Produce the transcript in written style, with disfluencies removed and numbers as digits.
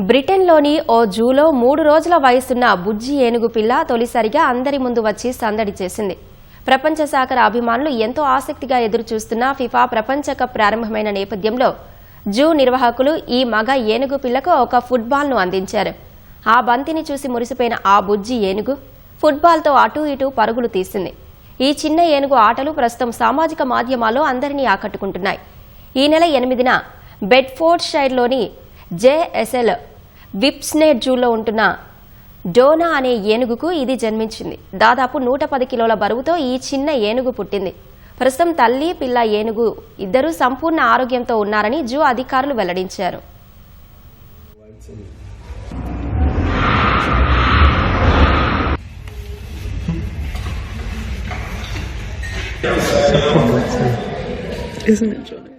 బ్రిటన్లోని ఓ జూలో 3 రోజుల వయసున్న బుజ్జి ఏనుగు పిల్ల తొలిసారిగా అందరి ముందు వచ్చి సందడి చేసింది. ప్రపంచ సాకర్ అభిమానులు ఎంతో ఆసక్తిగా ఎదురుచూస్తున్న ఫిఫా ప్రపంచ కప్ ప్రారంభమైన నేపథ్యంలో జూ నిర్వాహకులు ఈ మగ ఏనుగు పిల్లకు ఒక ఫుట్బాల్ను అందించారు. ఆ బంతిని చూసి మురిసిపోయిన ఆ బుజ్జి ఏనుగు ఫుట్బాల్తో అటూ ఇటూ పరుగులు తీసింది. ఈ చిన్న ఏనుగు ఆటలు ప్రస్తుతం సామాజిక మాధ్యమాల్లో అందరినీ ఆకట్టుకుంటున్నాయి. ఈ నెల 8న బెడ్ఫోర్డ్ షైర్లోని జేఎస్ఎల్ విప్స్నేట్ జూలో ఉంటున్న డోనా అనే ఏనుగుకు ఇది జన్మించింది. దాదాపు 110 కిలోల బరువుతో ఈ చిన్న ఏనుగు పుట్టింది. ప్రస్తుతం తల్లి పిల్ల ఏనుగు ఇద్దరూ సంపూర్ణ ఆరోగ్యంతో ఉన్నారని జూ అధికారులు వెల్లడించారు. Isn't it, Johnny?